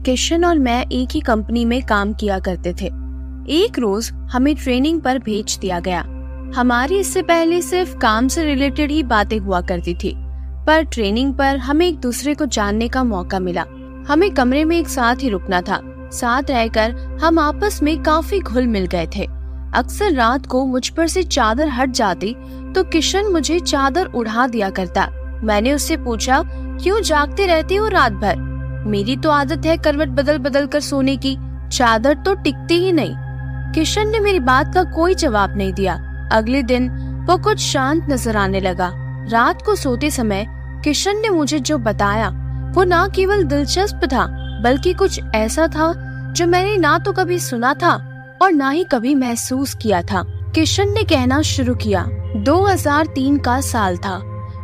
किशन और मैं एक ही कंपनी में काम किया करते थे। एक रोज हमें ट्रेनिंग पर भेज दिया गया। हमारी इससे पहले सिर्फ काम से रिलेटेड ही बातें हुआ करती थी, पर ट्रेनिंग पर हमें एक दूसरे को जानने का मौका मिला। हमें कमरे में एक साथ ही रुकना था। साथ रहकर हम आपस में काफी घुल मिल गए थे। अक्सर रात को मुझ पर से चादर हट जाती तो किशन मुझे चादर उड़ा दिया करता। मैंने उससे पूछा, क्यों जागते रहते हो रात भर? मेरी तो आदत है करवट बदल बदल कर सोने की, चादर तो टिकती ही नहीं। किशन ने मेरी बात का कोई जवाब नहीं दिया। अगले दिन वो कुछ शांत नजर आने लगा। रात को सोते समय किशन ने मुझे जो बताया वो ना केवल दिलचस्प था, बल्कि कुछ ऐसा था जो मैंने ना तो कभी सुना था और ना ही कभी महसूस किया था। किशन ने कहना शुरू किया, 2003 का साल था।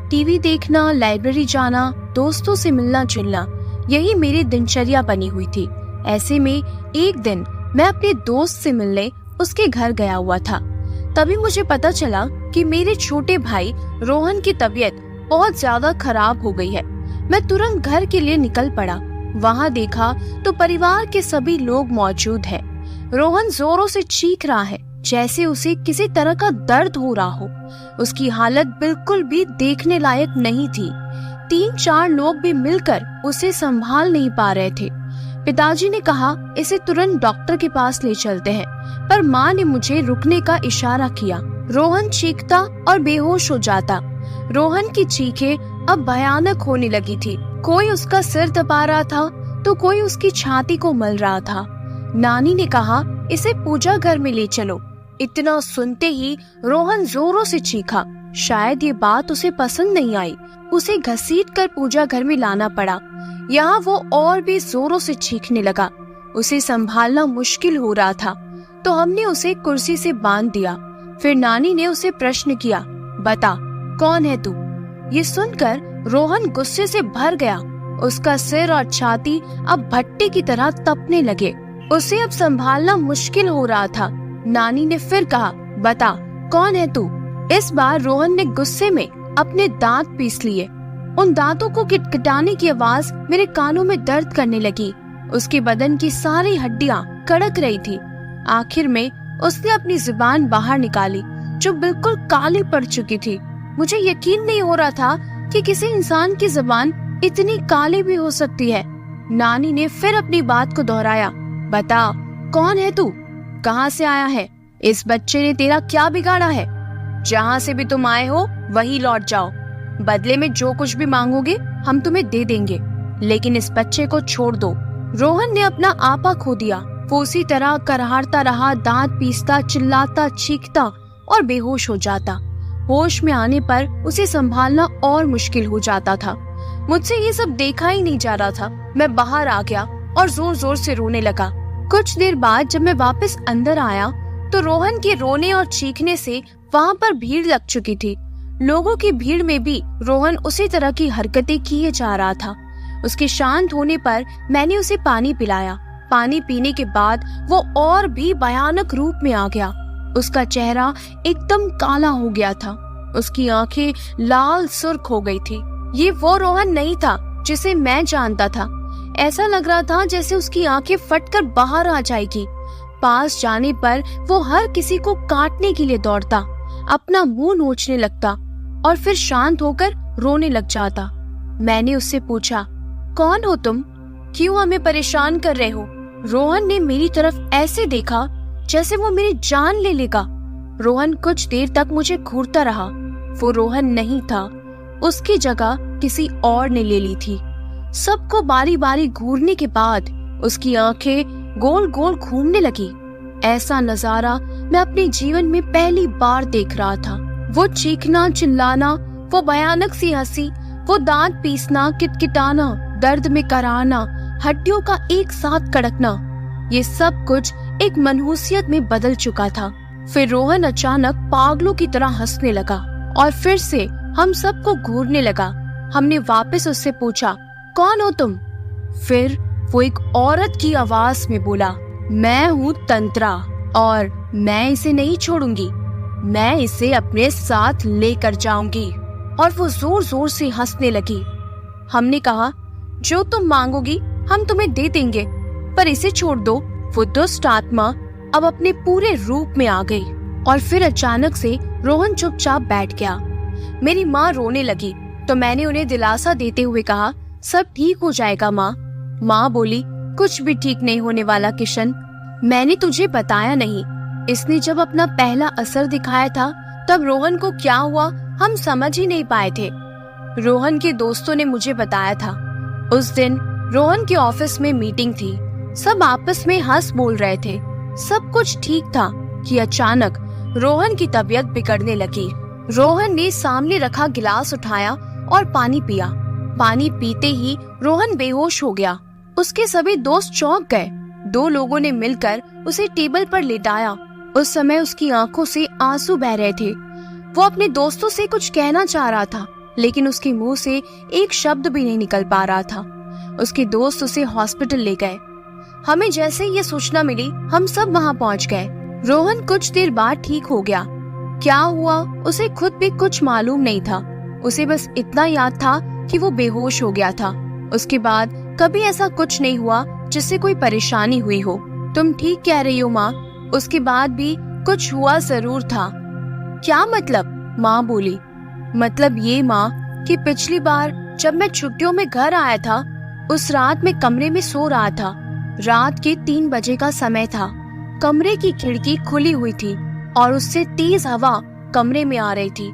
टीवी देखना, लाइब्रेरी जाना, दोस्तों से मिलना जुलना, यही मेरी दिनचर्या बनी हुई थी। ऐसे में एक दिन मैं अपने दोस्त से मिलने उसके घर गया हुआ था। तभी मुझे पता चला कि मेरे छोटे भाई रोहन की तबीयत बहुत ज्यादा खराब हो गई है। मैं तुरंत घर के लिए निकल पड़ा। वहाँ देखा तो परिवार के सभी लोग मौजूद हैं। रोहन जोरों से चीख रहा है, जैसे उसे किसी तरह का दर्द हो रहा हो। उसकी हालत बिल्कुल भी देखने लायक नहीं थी। 3-4 लोग भी मिलकर उसे संभाल नहीं पा रहे थे। पिताजी ने कहा, इसे तुरंत डॉक्टर के पास ले चलते हैं, पर माँ ने मुझे रुकने का इशारा किया। रोहन चीखता और बेहोश हो जाता। रोहन की चीखें अब भयानक होने लगी थी। कोई उसका सिर दबा रहा था तो कोई उसकी छाती को मल रहा था। नानी ने कहा, इसे पूजा घर में ले चलो। इतना सुनते ही रोहन जोरों से चीखा। शायद ये बात उसे पसंद नहीं आई। उसे घसीटकर पूजा घर में लाना पड़ा। यहाँ वो और भी जोरों से चीखने लगा। उसे संभालना मुश्किल हो रहा था, तो हमने उसे कुर्सी से बांध दिया। फिर नानी ने उसे प्रश्न किया, बता कौन है तू? ये सुनकर रोहन गुस्से से भर गया। उसका सिर और छाती अब भट्टे की तरह तपने लगे। उसे अब संभालना मुश्किल हो रहा था। नानी ने फिर कहा, बता कौन है तू? इस बार रोहन ने गुस्से में अपने दांत पीस लिए। उन दांतों को किटकिटाने की आवाज मेरे कानों में दर्द करने लगी। उसके बदन की सारी हड्डियां कड़क रही थी। आखिर में उसने अपनी जुबान बाहर निकाली, जो बिल्कुल काली पड़ चुकी थी। मुझे यकीन नहीं हो रहा था कि किसी इंसान की जुबान इतनी काली भी हो सकती है। नानी ने फिर अपनी बात को दोहराया, बता कौन है तू? कहाँ से आया है? इस बच्चे ने तेरा क्या बिगाड़ा है? जहाँ से भी तुम आए हो वही लौट जाओ। बदले में जो कुछ भी मांगोगे हम तुम्हें दे देंगे, लेकिन इस बच्चे को छोड़ दो। रोहन ने अपना आपा खो दिया। वो उसी तरह करहारता रहा, दांत पीसता, चिल्लाता, चीखता और बेहोश हो जाता। होश में आने पर उसे संभालना और मुश्किल हो जाता था। मुझसे ये सब देखा ही नहीं जा रहा था। मैं बाहर आ गया और जोर जोर से रोने लगा। कुछ देर बाद जब मैं वापस अंदर आया तो रोहन के रोने और चीखने से वहाँ पर भीड़ लग चुकी थी। लोगों की भीड़ में भी रोहन उसी तरह की हरकतें किए जा रहा था। उसके शांत होने पर मैंने उसे पानी पिलाया। पानी पीने के बाद वो और भी भयानक रूप में आ गया। उसका चेहरा एकदम काला हो गया था। उसकी आंखें लाल सुर्ख हो गई थी। ये वो रोहन नहीं था जिसे मैं जानता था। ऐसा लग रहा था जैसे उसकी आंखें फटकर बाहर आ जाएगी। पास जाने पर वो हर किसी को काटने के लिए दौड़ता, अपना मुंह नोचने लगता और फिर शांत होकर रोने लग जाता। मैंने उससे पूछा, कौन हो तुम? क्यों हमें परेशान कर रहे हो? रोहन ने मेरी तरफ ऐसे देखा जैसे वो मेरी जान ले लेगा। रोहन कुछ देर तक मुझे घूरता रहा। वो रोहन नहीं था, उसकी जगह किसी और ने ले ली थी। सबको बारी बारी घूरने के बाद उसकी आंखें गोल गोल घूमने लगी। ऐसा नजारा मैं अपने जीवन में पहली बार देख रहा था। वो चीखना, चिल्लाना, वो भयानक सी हंसी, वो दांत पीसना, किटकिटाना, दर्द में कराहना, हड्डियों का एक साथ कड़कना, ये सब कुछ एक मनहूसियत में बदल चुका था। फिर रोहन अचानक पागलों की तरह हंसने लगा और फिर से हम सबको घूरने लगा। हमने वापस उससे पूछा, कौन हो तुम? फिर वो एक औरत की आवाज में बोला, मैं हूँ तंत्रा, और मैं इसे नहीं छोड़ूंगी, मैं इसे अपने साथ लेकर जाऊंगी। और वो जोर जोर से हंसने लगी। हमने कहा, जो तुम मांगोगी हम तुम्हें दे देंगे, पर इसे छोड़ दो। वो दुष्ट आत्मा अब अपने पूरे रूप में आ गई। और फिर अचानक से रोहन चुपचाप बैठ गया। मेरी माँ रोने लगी तो मैंने उन्हें दिलासा देते हुए कहा, सब ठीक हो जाएगा माँ। माँ बोली, कुछ भी ठीक नहीं होने वाला किशन, मैंने तुझे बताया नहीं। इसने जब अपना पहला असर दिखाया था तब रोहन को क्या हुआ हम समझ ही नहीं पाए थे। रोहन के दोस्तों ने मुझे बताया था। उस दिन रोहन के ऑफिस में मीटिंग थी। सब आपस में हंस बोल रहे थे, सब कुछ ठीक था कि अचानक रोहन की तबीयत बिगड़ने लगी। रोहन ने सामने रखा गिलास उठाया और पानी पिया। पानी पीते ही रोहन बेहोश हो गया। उसके सभी दोस्त चौंक गए। 2 लोगों ने मिलकर उसे टेबल पर लेटाया। उस समय उसकी आंखों से आंसू बह रहे थे। वो अपने दोस्तों से कुछ कहना चाह रहा था, लेकिन उसके मुंह से एक शब्द भी नहीं निकल पा रहा था। उसके दोस्त उसे हॉस्पिटल ले गए। हमें जैसे ये सूचना मिली हम सब वहाँ पहुँच गए। रोहन कुछ देर बाद ठीक हो गया। क्या हुआ उसे खुद भी कुछ मालूम नहीं था। उसे बस इतना याद था कि वो बेहोश हो गया था। उसके बाद कभी ऐसा कुछ नहीं हुआ जिससे कोई परेशानी हुई हो। तुम ठीक कह रही हो माँ, उसके बाद भी कुछ हुआ जरूर था। क्या मतलब? माँ बोली, मतलब ये माँ कि पिछली बार जब मैं छुट्टियों में घर आया था, उस रात में कमरे में सो रहा था। रात के 3 बजे का समय था। कमरे की खिड़की खुली हुई थी और उससे तेज हवा कमरे में आ रही थी।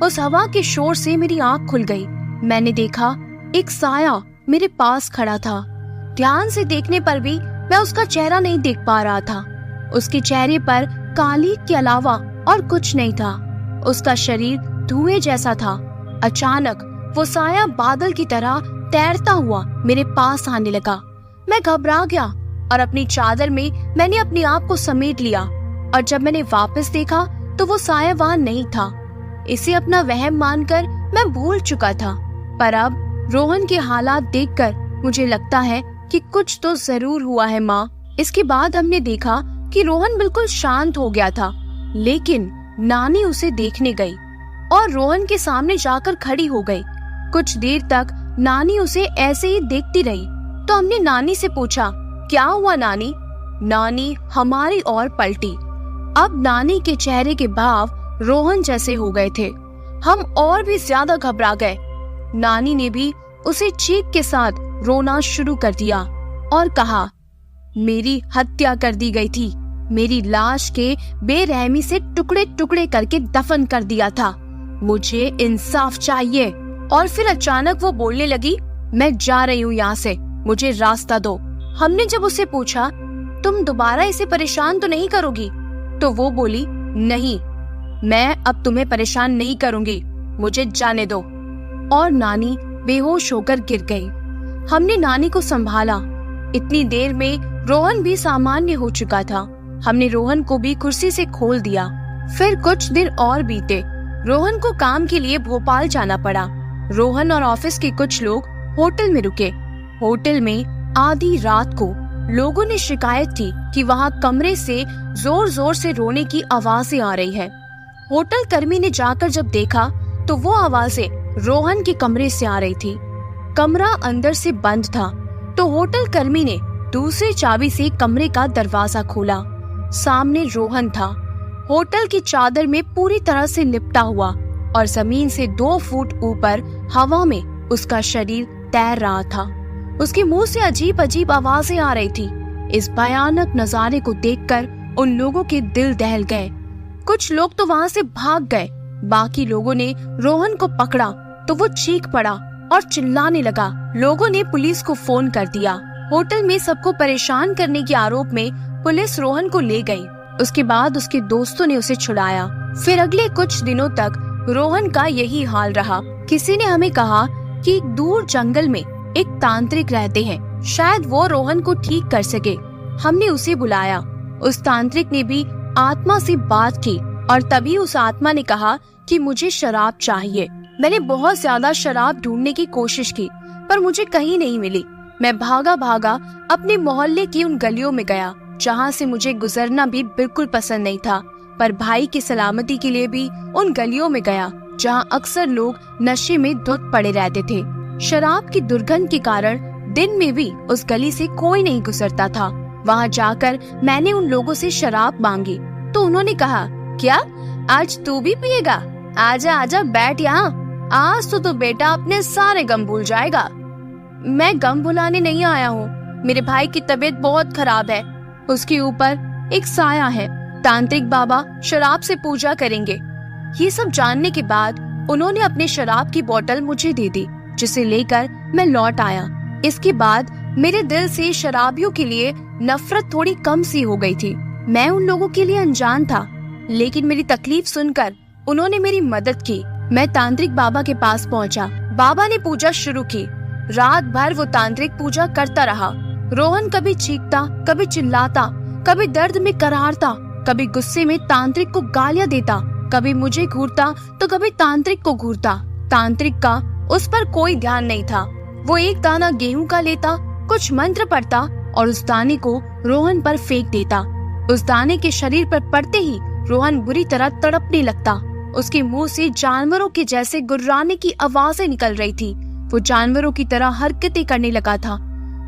उस हवा के शोर से मेरी आंख खुल गई। मैंने देखा एक साया मेरे पास खड़ा था। ध्यान से देखने पर भी मैं उसका चेहरा नहीं देख पा रहा था। उसके चेहरे पर काली के अलावा और कुछ नहीं था। उसका शरीर धुएं जैसा था। अचानक वो साया बादल की तरह तैरता हुआ मेरे पास आने लगा। मैं घबरा गया और अपनी चादर में मैंने अपने आप को समेट लिया। और जब मैंने वापस देखा तो वो साया वहाँ नहीं था। इसे अपना वहम मानकर मैं भूल चुका था, पर अब रोहन के हालात देखकर मुझे लगता है कि कुछ तो जरूर हुआ है माँ। इसके बाद हमने देखा कि रोहन बिल्कुल शांत हो गया था, लेकिन नानी उसे देखने गई और रोहन के सामने जाकर खड़ी हो गई। कुछ देर तक नानी उसे ऐसे ही देखती रही। तो हमने नानी से पूछा, क्या हुआ नानी? नानी हमारी ओर पलटी। अब नानी के चेहरे के भाव रोहन जैसे हो गए थे। हम और भी ज्यादा घबरा गए। नानी ने भी उसे चीख के साथ रोना शुरू कर दिया और कहा, मेरी हत्या कर दी गई थी। मेरी लाश के बेरहमी से टुकड़े टुकड़े करके दफन कर दिया था। मुझे इंसाफ चाहिए। और फिर अचानक वो बोलने लगी, मैं जा रही हूँ यहाँ से, मुझे रास्ता दो। हमने जब उसे पूछा, तुम दोबारा इसे परेशान तो नहीं करोगी? तो वो बोली, नहीं, मैं अब तुम्हें परेशान नहीं करूंगी, मुझे जाने दो। और नानी बेहोश होकर गिर गई। हमने नानी को संभाला। इतनी देर में रोहन भी सामान्य हो चुका था। हमने रोहन को भी कुर्सी से खोल दिया। फिर कुछ दिन और बीते। रोहन को काम के लिए भोपाल जाना पड़ा। रोहन और ऑफिस के कुछ लोग होटल में रुके। होटल में आधी रात को लोगों ने शिकायत की कि वहाँ कमरे से जोर जोर से रोने की आवाजें आ रही है। होटल कर्मी ने जाकर जब देखा तो वो आवाजें रोहन के कमरे से आ रही थी। कमरा अंदर से बंद था, तो होटल कर्मी ने दूसरी चाबी से कमरे का दरवाजा खोला। सामने रोहन था, होटल की चादर में पूरी तरह से लिपटा हुआ और जमीन से 2 फुट ऊपर हवा में उसका शरीर तैर रहा था। उसके मुंह से अजीब अजीब आवाजें आ रही थी। इस भयानक नजारे को देखकर उन लोगों के दिल दहल गए। कुछ लोग तो वहाँ से भाग गए। बाकी लोगों ने रोहन को पकड़ा तो वो चीख पड़ा और चिल्लाने लगा। लोगों ने पुलिस को फोन कर दिया। होटल में सबको परेशान करने के आरोप में पुलिस रोहन को ले गई। उसके बाद उसके दोस्तों ने उसे छुड़ाया। फिर अगले कुछ दिनों तक रोहन का यही हाल रहा। किसी ने हमें कहा कि दूर जंगल में एक तांत्रिक रहते हैं, शायद वो रोहन को ठीक कर सके। हमने उसे बुलाया। उस तांत्रिक ने भी आत्मा से बात की और तभी उस आत्मा ने कहा कि मुझे शराब चाहिए। मैंने बहुत ज्यादा शराब ढूंढने की कोशिश की, पर मुझे कहीं नहीं मिली। मैं भागा भागा अपने मोहल्ले की उन गलियों में गया। जहाँ से मुझे गुजरना भी बिल्कुल पसंद नहीं था, पर भाई की सलामती के लिए भी उन गलियों में गया जहाँ अक्सर लोग नशे में धुत पड़े रहते थे। शराब की दुर्गंध के कारण दिन में भी उस गली से कोई नहीं गुजरता था। वहाँ जाकर मैंने उन लोगों से शराब मांगी तो उन्होंने कहा, क्या आज तू भी पिएगा? आजा आजा बैठ यहाँ, आज तो तू बेटा अपने सारे गम भूल जाएगा। मैं गम भुलाने नहीं आया हूँ, मेरे भाई की तबीयत बहुत खराब है, उसके ऊपर एक साया है, तांत्रिक बाबा शराब से पूजा करेंगे। ये सब जानने के बाद उन्होंने अपने शराब की बोतल मुझे दे दी, जिसे लेकर मैं लौट आया। इसके बाद मेरे दिल से शराबियों के लिए नफरत थोड़ी कम सी हो गई थी। मैं उन लोगों के लिए अनजान था, लेकिन मेरी तकलीफ सुनकर उन्होंने मेरी मदद की। मैं तांत्रिक बाबा के पास पहुंचा। बाबा ने पूजा शुरू की। रात भर वो तांत्रिक पूजा करता रहा। रोहन कभी चीखता, कभी चिल्लाता, कभी दर्द में करारता, कभी गुस्से में तांत्रिक को गालियां देता, कभी मुझे घूरता तो कभी तांत्रिक को घूरता। तांत्रिक का उस पर कोई ध्यान नहीं था। वो एक दाना गेहूं का लेता, कुछ मंत्र पढ़ता और उस दाने को रोहन पर फेंक देता। उस दाने के शरीर पर पड़ते ही रोहन बुरी तरह तड़पने लगता। उसके मुंह से जानवरों के जैसे गुर्राने की आवाजें निकल रही थी। वो जानवरों की तरह हरकतें करने लगा था।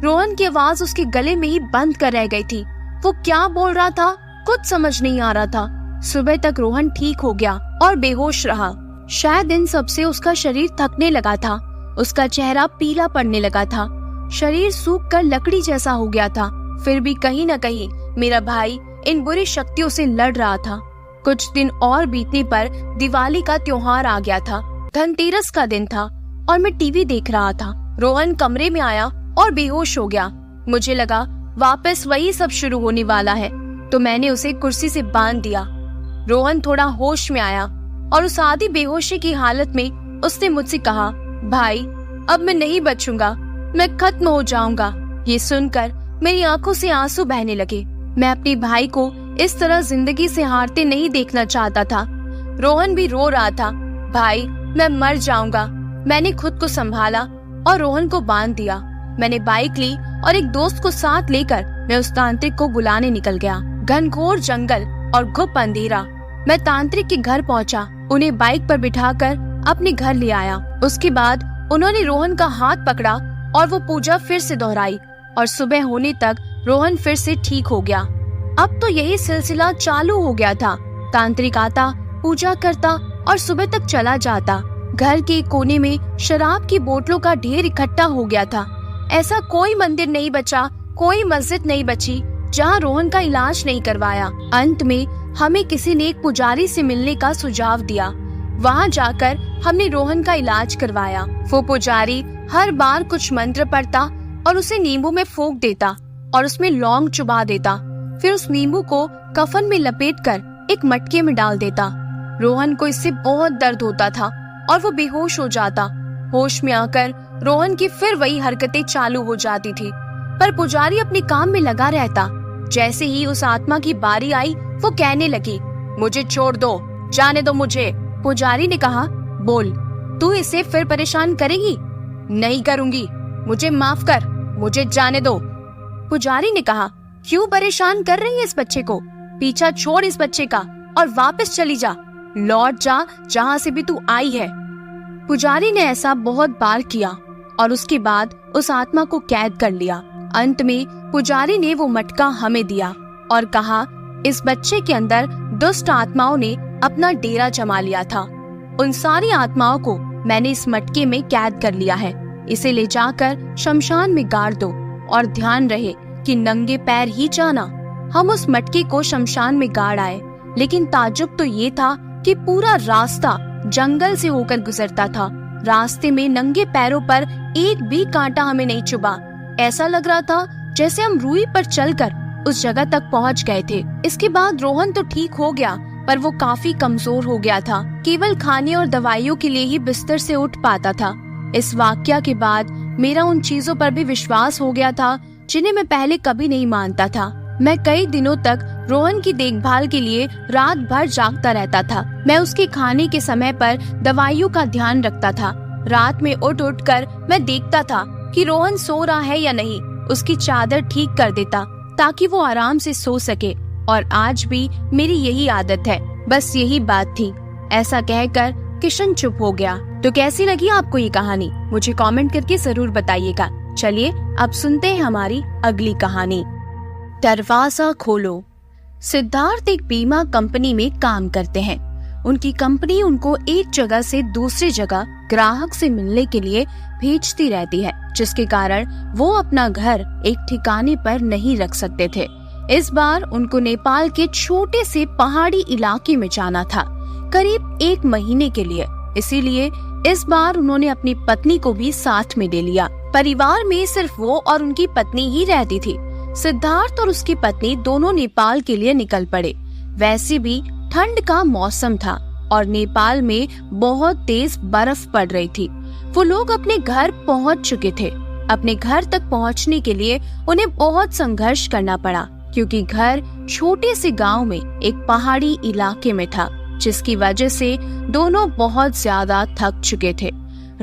रोहन की आवाज उसके गले में ही बंद कर रह गई थी। वो क्या बोल रहा था कुछ समझ नहीं आ रहा था। सुबह तक रोहन ठीक हो गया और बेहोश रहा। शायद इन सब से उसका शरीर थकने लगा था। उसका चेहरा पीला पड़ने लगा था। शरीर सूख कर लकड़ी जैसा हो गया था। फिर भी कहीं न कहीं मेरा भाई इन बुरी शक्तियों से लड़ रहा था। कुछ दिन और बीतने पर दिवाली का त्योहार आ गया था। धनतेरस का दिन था और मैं टीवी देख रहा था। रोहन कमरे में आया और बेहोश हो गया। मुझे लगा वापस वही सब शुरू होने वाला है, तो मैंने उसे कुर्सी से बांध दिया। रोहन थोड़ा होश में आया और उस आधी बेहोशी की हालत में उसने मुझसे कहा, भाई अब मैं नहीं बचूंगा, मैं खत्म हो जाऊंगा। ये सुनकर मेरी आंखों से आंसू बहने लगे। मैं अपने भाई को इस तरह जिंदगी से हारते नहीं देखना चाहता था। रोहन भी रो रहा था, भाई मैं मर जाऊंगा। मैंने खुद को संभाला और रोहन को बांध दिया। मैंने बाइक ली और एक दोस्त को साथ लेकर मैं उस तांत्रिक को बुलाने निकल गया। घनघोर जंगल और घुप अंधेरा। मैं तांत्रिक के घर पहुंचा, उन्हें बाइक पर बिठाकर अपने घर ले आया। उसके बाद उन्होंने रोहन का हाथ पकड़ा और वो पूजा फिर से दोहराई और सुबह होने तक रोहन फिर से ठीक हो गया। अब तो यही सिलसिला चालू हो गया था। तांत्रिक आता, पूजा करता और सुबह तक चला जाता। घर के कोने में शराब की बोतलों का ढेर इकट्ठा हो गया था। ऐसा कोई मंदिर नहीं बचा, कोई मस्जिद नहीं बची जहाँ रोहन का इलाज नहीं करवाया। अंत में हमें किसी ने एक पुजारी से मिलने का सुझाव दिया। वहाँ जाकर हमने रोहन का इलाज करवाया। वो पुजारी हर बार कुछ मंत्र पढ़ता और उसे नींबू में फूंक देता और उसमें लौंग चुबा देता। फिर उस नींबू को कफन में लपेटकर एक मटके में डाल देता। रोहन को इससे बहुत दर्द होता था और वो बेहोश हो जाता। होश में आकर रोहन की फिर वही हरकतें चालू हो जाती थी, पर पुजारी अपने काम में लगा रहता। जैसे ही उस आत्मा की बारी आई, वो कहने लगी, मुझे छोड़ दो, जाने दो मुझे। पुजारी ने कहा, बोल, तू इसे फिर परेशान करेगी? नहीं करूंगी, मुझे माफ कर, मुझे जाने दो। पुजारी ने कहा, क्यों परेशान कर रही है इस बच्चे को? पीछा छोड़ इस बच्चे का और वापस चली जा, लौट जा जहाँ से भी तू आई है। पुजारी ने ऐसा बहुत बार किया और उसके बाद उस आत्मा को कैद कर लिया। अंत में पुजारी ने वो मटका हमें दिया और कहा, इस बच्चे के अंदर दुष्ट आत्माओं ने अपना डेरा जमा लिया था। उन सारी आत्माओं को मैंने इस मटके में कैद कर लिया है। इसे ले जाकर शमशान में गाड़ दो और ध्यान रहे कि नंगे पैर ही जाना। हम उस मटके को शमशान में गाड़ आए, लेकिन ताज्जुब तो ये था कि पूरा रास्ता जंगल से होकर गुजरता था। रास्ते में नंगे पैरों पर एक भी कांटा हमें नहीं चुभा। ऐसा लग रहा था जैसे हम रूई पर चलकर उस जगह तक पहुंच गए थे। इसके बाद रोहन तो ठीक हो गया, पर वो काफी कमजोर हो गया था। केवल खाने और दवाइयों के लिए ही बिस्तर से उठ पाता था। इस वाकया के बाद मेरा उन चीजों पर भी विश्वास हो गया था जिन्हें मैं पहले कभी नहीं मानता था। मैं कई दिनों तक रोहन की देखभाल के लिए रात भर जागता रहता था। मैं उसके खाने के समय पर दवाइयों का ध्यान रखता था। रात में उठ कर मैं देखता था कि रोहन सो रहा है या नहीं। उसकी चादर ठीक कर देता ताकि वो आराम से सो सके, और आज भी मेरी यही आदत है, बस यही बात थी। ऐसा कहकर किशन चुप हो गया। तो कैसी लगी आपको ये कहानी, मुझे कमेंट करके जरूर बताइएगा। चलिए अब सुनते हैं हमारी अगली कहानी। दरवाजा खोलो। सिद्धार्थ एक बीमा कंपनी में काम करते हैं। उनकी कंपनी उनको एक जगह से दूसरी जगह ग्राहक से मिलने के लिए भेजती रहती है, जिसके कारण वो अपना घर एक ठिकाने पर नहीं रख सकते थे। इस बार उनको नेपाल के छोटे से पहाड़ी इलाके में जाना था, करीब 1 महीने के लिए। इसीलिए इस बार उन्होंने अपनी पत्नी को भी साथ में ले लिया। परिवार में सिर्फ वो और उनकी पत्नी ही रहती थी। सिद्धार्थ और उसकी पत्नी दोनों नेपाल के लिए निकल पड़े। वैसे भी ठंड का मौसम था और नेपाल में बहुत तेज बर्फ पड़ रही थी। वो लोग अपने घर पहुंच चुके थे। अपने घर तक पहुंचने के लिए उन्हें बहुत संघर्ष करना पड़ा, क्योंकि घर छोटे से गांव में एक पहाड़ी इलाके में था, जिसकी वजह से दोनों बहुत ज्यादा थक चुके थे।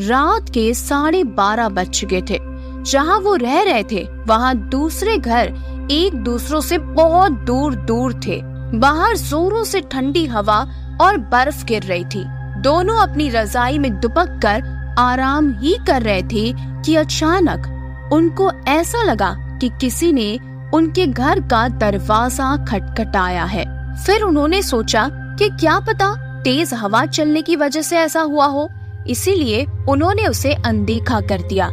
रात के 12:30 बज चुके थे। जहाँ वो रह रहे थे वहाँ दूसरे घर एक दूसरों से बहुत दूर दूर थे। बाहर जोरों से ठंडी हवा और बर्फ गिर रही थी। दोनों अपनी रजाई में दुबक कर आराम ही कर रहे थे कि अचानक उनको ऐसा लगा कि किसी ने उनके घर का दरवाजा खटखटाया है। फिर उन्होंने सोचा कि क्या पता तेज हवा चलने की वजह से ऐसा हुआ हो, इसीलिए उन्होंने उसे अनदेखा कर दिया।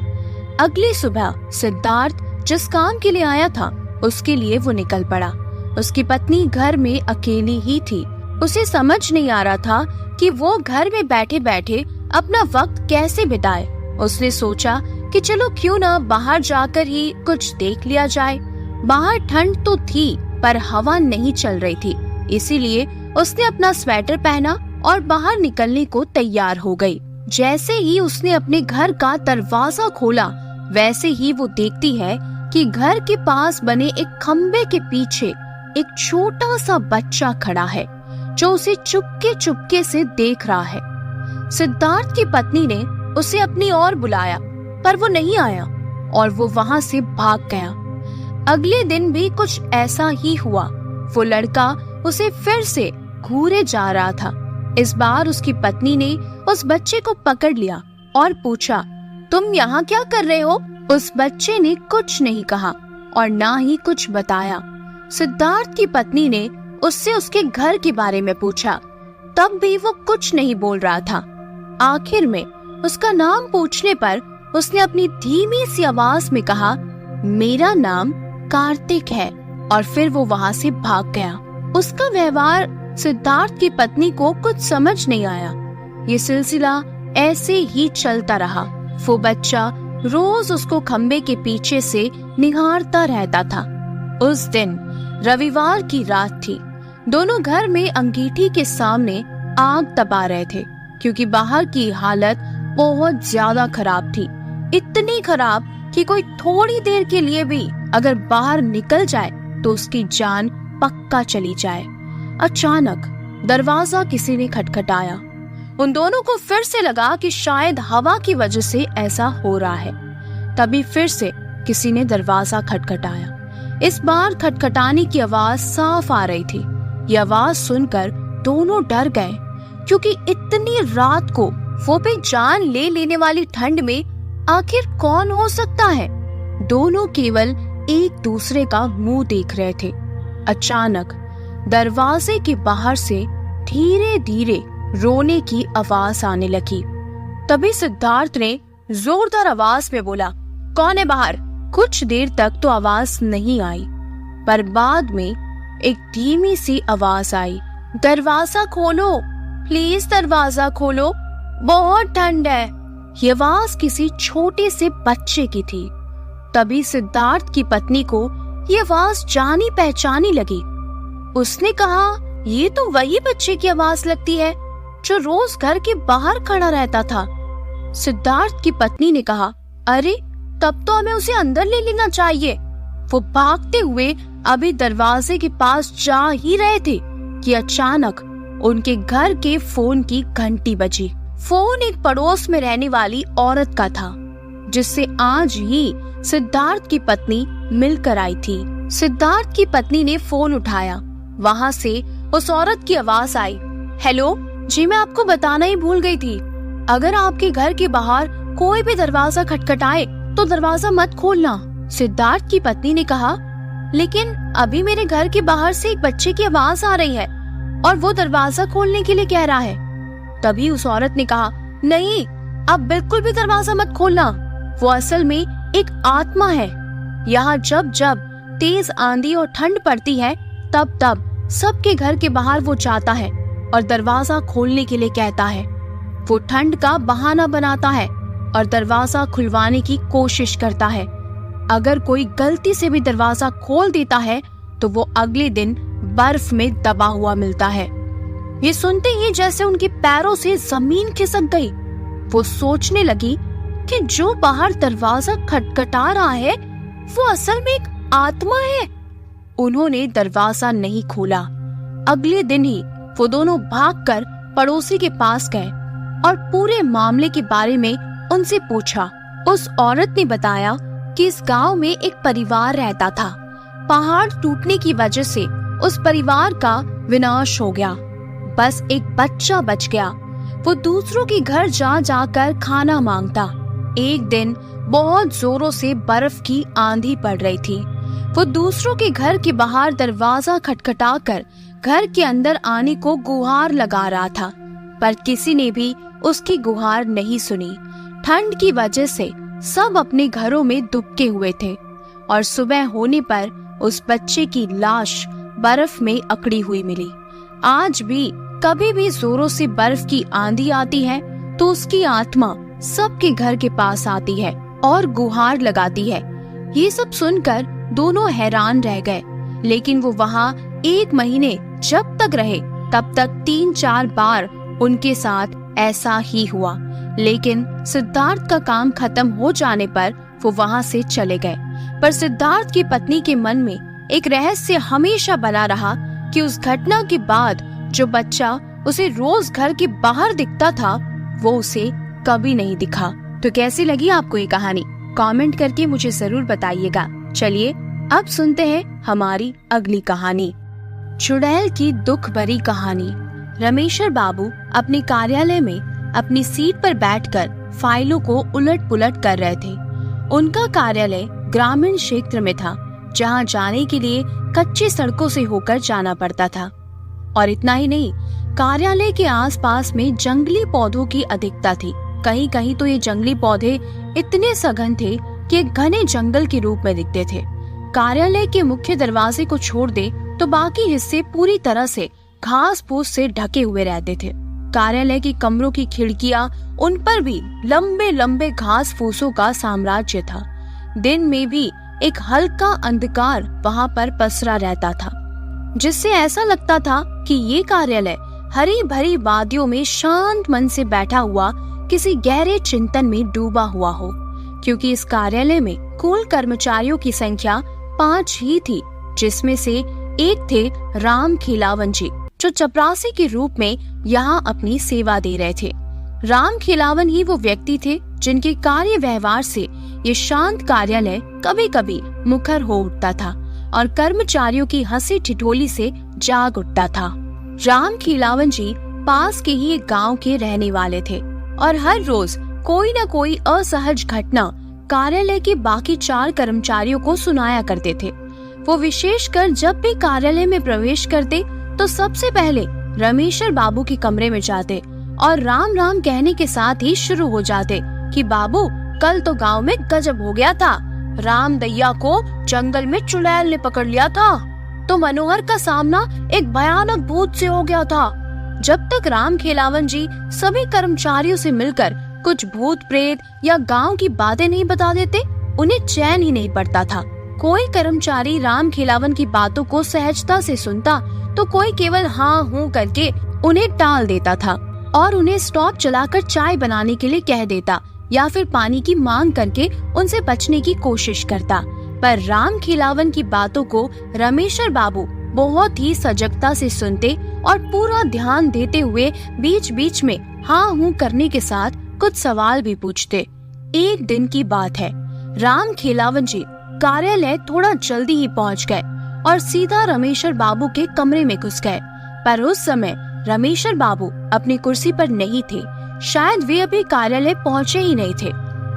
अगली सुबह सिद्धार्थ जिस काम के लिए आया था उसके लिए वो निकल पड़ा। उसकी पत्नी घर में अकेली ही थी। उसे समझ नहीं आ रहा था कि वो घर में बैठे बैठे अपना वक्त कैसे बिताए। उसने सोचा कि चलो क्यों ना बाहर जाकर ही कुछ देख लिया जाए। बाहर ठंड तो थी पर हवा नहीं चल रही थी, इसीलिए उसने अपना स्वेटर पहना और बाहर निकलने को तैयार हो गई। जैसे ही उसने अपने घर का दरवाजा खोला, वैसे ही वो देखती है कि घर के पास बने एक खम्बे के पीछे एक छोटा सा बच्चा खड़ा है, जो उसे चुपके चुपके से देख रहा है। सिद्धार्थ की पत्नी ने उसे अपनी ओर बुलाया, पर वो नहीं आया और वो वहाँ से भाग गया। अगले दिन भी कुछ ऐसा ही हुआ। वो लड़का उसे फिर से घूरे जा रहा था। इस बार उसकी पत्नी ने उस बच्चे को पकड़ लिया और पूछा, तुम यहाँ क्या कर रहे हो? उस बच्चे ने कुछ नहीं कहा और ना ही कुछ बताया। सिद्धार्थ की पत्नी ने उससे उसके घर के बारे में पूछा, तब भी वो कुछ नहीं बोल रहा था। आखिर में उसका नाम पूछने पर उसने अपनी धीमी सी आवाज में कहा, मेरा नाम कार्तिक है, और फिर वो वहाँ से भाग गया। उसका व्यवहार सिद्धार्थ की पत्नी को कुछ समझ नहीं आया। ये सिलसिला ऐसे ही चलता रहा। वो बच्चा रोज उसको खम्बे के पीछे से निहारता रहता था। उस दिन रविवार की रात थी। दोनों घर में अंगीठी के सामने आग तपा रहे थे, क्योंकि बाहर की हालत बहुत ज्यादा खराब थी। इतनी खराब कि कोई थोड़ी देर के लिए भी अगर बाहर निकल जाए तो उसकी जान पक्का चली जाए। अचानक दरवाजा किसी ने खटखटाया। उन दोनों को फिर से लगा कि शायद हवा की वजह से ऐसा हो रहा है। तभी फिर से किसी ने दरवाजा खटखटाया। इस बार खटखटाने की आवाज साफ आ रही थी। ये आवाज सुनकर दोनों डर गए, क्योंकि इतनी रात को वो भी जान ले लेने वाली ठंड में आखिर कौन हो सकता है। दोनों केवल एक दूसरे का मुंह देख रहे थे। अचानक दरवाजे के बाहर से धीरे धीरे रोने की आवाज आने लगी। तभी सिद्धार्थ ने जोरदार आवाज में बोला, कौन है बाहर? कुछ देर तक तो आवाज नहीं आई, पर बाद में एक धीमी सी आवाज आई, दरवाजा खोलो, प्लीज दरवाजा खोलो, बहुत ठंड है। ये आवाज किसी छोटे से बच्चे की थी। तभी सिद्धार्थ की पत्नी को ये आवाज जानी पहचानी लगी। उसने कहा, ये तो वही बच्चे की आवाज लगती है जो रोज घर के बाहर खड़ा रहता था। सिद्धार्थ की पत्नी ने कहा, अरे तब तो हमें उसे अंदर ले लेना चाहिए। वो भागते हुए अभी दरवाजे के पास जा ही रहे थे कि अचानक उनके घर के फोन की घंटी बजी। फोन एक पड़ोस में रहने वाली औरत का था, जिससे आज ही सिद्धार्थ की पत्नी मिलकर आई थी। सिद्धार्थ की पत्नी ने फोन उठाया। वहाँ से उस औरत की आवाज आई, हेलो जी, मैं आपको बताना ही भूल गई थी, अगर आपके घर के बाहर कोई भी दरवाजा खटखटाए तो दरवाजा मत खोलना। सिद्धार्थ की पत्नी ने कहा, लेकिन अभी मेरे घर के बाहर से एक बच्चे की आवाज आ रही है और वो दरवाजा खोलने के लिए कह रहा है। तभी उस औरत ने कहा, नहीं, अब बिल्कुल भी दरवाजा मत खोलना, वो असल में एक आत्मा है। यहाँ जब जब तेज आंधी और ठंड पड़ती है तब तब सबके घर के बाहर वो जाता है और दरवाजा खोलने के लिए कहता है। वो ठंड का बहाना बनाता है और दरवाजा खुलवाने की कोशिश करता है। अगर कोई गलती से भी दरवाजा खोल देता है तो वो अगले दिन बर्फ में दबा हुआ मिलता है। ये सुनते ही जैसे उनके पैरों से जमीन खिसक गई। वो सोचने लगी कि जो बाहर दरवाजा खटखटा रहा है वो असल में एक आत्मा है। उन्होंने दरवाजा नहीं खोला। अगले दिन ही वो दोनों भागकर पड़ोसी के पास गए और पूरे मामले के बारे में उनसे पूछा। उस औरत ने बताया कि इस गांव में एक परिवार रहता था। पहाड़ टूटने की वजह से उस परिवार का विनाश हो गया। बस एक बच्चा बच गया। वो दूसरों के घर जा जाकर खाना मांगता। एक दिन बहुत जोरों से बर्फ की आंधी पड़ रही थी। वो दूसरों के घर के बाहर दरवाजा खटखटाकर घर के अंदर आने को गुहार लगा रहा था, पर किसी ने भी उसकी गुहार नहीं सुनी। ठंड की वजह से सब अपने घरों में दुबके हुए थे और सुबह होने पर उस बच्चे की लाश बर्फ में अकड़ी हुई मिली। आज भी कभी भी जोरों से बर्फ की आंधी आती है तो उसकी आत्मा सबके घर के पास आती है और गुहार लगाती है। ये सब सुनकर दोनों हैरान रह गए, लेकिन वो वहाँ 1 महीने जब तक रहे तब तक 3-4 बार उनके साथ ऐसा ही हुआ। लेकिन सिद्धार्थ का काम खत्म हो जाने पर वो वहाँ से चले गए। पर सिद्धार्थ की पत्नी के मन में एक रहस्य हमेशा बना रहा कि उस घटना के बाद जो बच्चा उसे रोज घर के बाहर दिखता था वो उसे कभी नहीं दिखा। तो कैसी लगी आपको ये कहानी? कमेंट करके मुझे जरूर बताइएगा। चलिए अब सुनते हैं हमारी अगली कहानी, चुड़ैल की दुख भरी कहानी। रमेश्वर बाबू अपने कार्यालय में अपनी सीट पर बैठकर फाइलों को उलट पुलट कर रहे थे। उनका कार्यालय ग्रामीण क्षेत्र में था, जहां जाने के लिए कच्ची सड़कों से होकर जाना पड़ता था। और इतना ही नहीं, कार्यालय के आसपास में जंगली पौधों की अधिकता थी। कहीं कहीं तो ये जंगली पौधे इतने सघन थे कि एक घने जंगल के रूप में दिखते थे। कार्यालय के मुख्य दरवाजे को छोड़ दे तो बाकी हिस्से पूरी तरह से घास फूस से ढके हुए रहते थे। कार्यालय के कमरों की खिड़कियां, उन पर भी लंबे लंबे घास फूसों का साम्राज्य था। दिन में भी एक हल्का अंधकार वहां पर पसरा रहता था, जिससे ऐसा लगता था कि ये कार्यालय हरी भरी वादियों में शांत मन से बैठा हुआ किसी गहरे चिंतन में डूबा हुआ हो। क्योंकि इस कार्यालय में कुल कर्मचारियों की संख्या 5 ही थी, जिसमें से एक थे राम खिलावन जी, जो चपरासी के रूप में यहाँ अपनी सेवा दे रहे थे। राम खिलावन ही वो व्यक्ति थे जिनके कार्य व्यवहार से ये शांत कार्यालय कभी कभी मुखर हो उठता था और कर्मचारियों की हंसी ठिठोली से जाग उठता था। राम खिलावन जी पास के ही एक गांव के रहने वाले थे और हर रोज कोई न कोई असहज घटना कार्यालय के बाकी 4 कर्मचारियों को सुनाया करते थे। वो विशेषकर जब भी कार्यालय में प्रवेश करते तो सबसे पहले रमेश्वर बाबू के कमरे में जाते और राम राम कहने के साथ ही शुरू हो जाते कि बाबू, कल तो गांव में गजब हो गया था। राम दैया को जंगल में चुड़ैल ने पकड़ लिया था, तो मनोहर का सामना एक भयानक भूत से हो गया था। जब तक राम खिलावन जी सभी कर्मचारियों से मिलकर कुछ भूत प्रेत या गांव की बातें नहीं बता देते, उन्हें चैन ही नहीं पड़ता था। कोई कर्मचारी राम खिलावन की बातों को सहजता से सुनता तो कोई केवल हाँ हूँ करके उन्हें टाल देता था और उन्हें स्टोव जलाकर चाय बनाने के लिए कह देता या फिर पानी की मांग करके उनसे बचने की कोशिश करता। पर राम खिलावन की बातों को रमेश्वर बाबू बहुत ही सजगता से सुनते और पूरा ध्यान देते हुए बीच बीच में हाँ हूँ करने के साथ कुछ सवाल भी पूछते। एक दिन की बात है, राम खिलावन जी कार्यालय थोड़ा जल्दी ही पहुंच गए और सीधा रमेश्वर बाबू के कमरे में घुस गए। पर उस समय रमेश्वर बाबू अपनी कुर्सी पर नहीं थे, शायद वे अभी कार्यालय पहुंचे ही नहीं थे।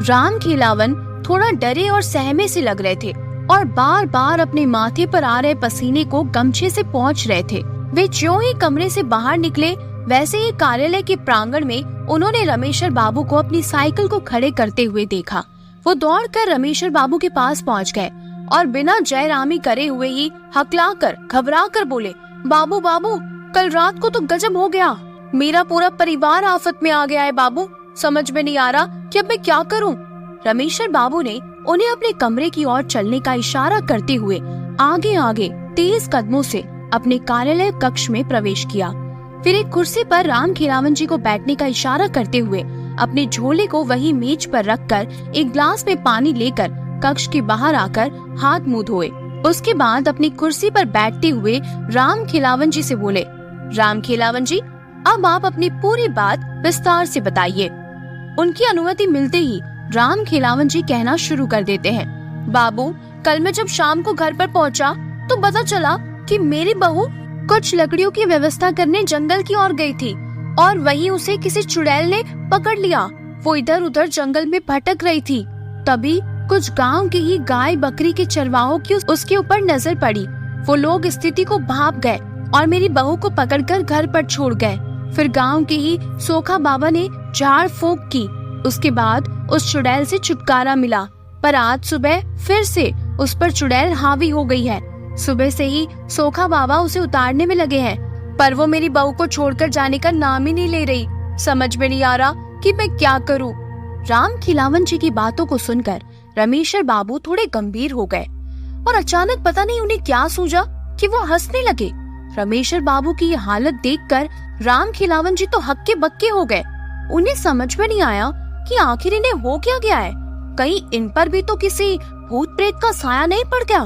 राम खिलावन थोड़ा डरे और सहमे से लग रहे थे और बार बार अपने माथे पर आ रहे पसीने को गमछे से पोंछ रहे थे। वे ज्यों ही कमरे से बाहर निकले, वैसे ही कार्यालय के प्रांगण में उन्होंने रमेश्वर बाबू को अपनी साइकिल को खड़े करते हुए देखा। वो दौड़कर रमेश्वर बाबू के पास पहुंच गए और बिना जयरामी करे हुए ही हकलाकर घबराकर बोले, बाबू बाबू, कल रात को तो गजब हो गया। मेरा पूरा परिवार आफत में आ गया है बाबू। समझ में नहीं आ रहा कि अब मैं क्या करूं। रमेश्वर बाबू ने उन्हें अपने कमरे की ओर चलने का इशारा करते हुए आगे आगे तेज कदमों से अपने कार्यालय कक्ष में प्रवेश किया। फिर एक कुर्सी पर राम खिलावन जी को बैठने का इशारा करते हुए अपने झोले को वही मेज पर रखकर एक ग्लास में पानी लेकर कक्ष के बाहर आकर हाथ मुंह धोए। उसके बाद अपनी कुर्सी पर बैठते हुए राम खिलावन जी से बोले, राम खिलावन जी, अब आप अपनी पूरी बात विस्तार से बताइए। उनकी अनुमति मिलते ही राम खिलावन जी कहना शुरू कर देते हैं, बाबू, कल मैं जब शाम को घर पर पहुंचा तो पता चला कि मेरी बहू कुछ लकड़ियों की व्यवस्था करने जंगल की ओर गई थी और वहीं उसे किसी चुड़ैल ने पकड़ लिया। वो इधर उधर जंगल में भटक रही थी। तभी कुछ गांव के ही गाय बकरी के चरवाहों की उसके ऊपर नजर पड़ी। वो लोग स्थिति को भांप गए और मेरी बहू को पकड़कर घर पर छोड़ गए। फिर गांव के ही सोखा बाबा ने झाड़ फूंक की। उसके बाद उस चुड़ैल से छुटकारा मिला, पर आज सुबह फिर से उस पर चुड़ैल हावी हो गई है। सुबह से ही सोखा बाबा उसे उतारने में लगे हैं, पर वो मेरी बहू को छोड़कर जाने का नाम ही नहीं ले रही। समझ में नहीं आ रहा कि मैं क्या करूं। राम खिलावन जी की बातों को सुनकर रमेश्वर बाबू थोड़े गंभीर हो गए और अचानक पता नहीं उन्हें क्या सूझा कि वो हंसने लगे। रमेश्वर बाबू की ये हालत देखकर राम खिलावन जी तो हक्के बक्के हो गए। उन्हें समझ में नहीं आया कि आखिर इन्हें हो क्या गया है। कहीं इन पर भी तो किसी भूत प्रेत का साया नहीं पड़ गया।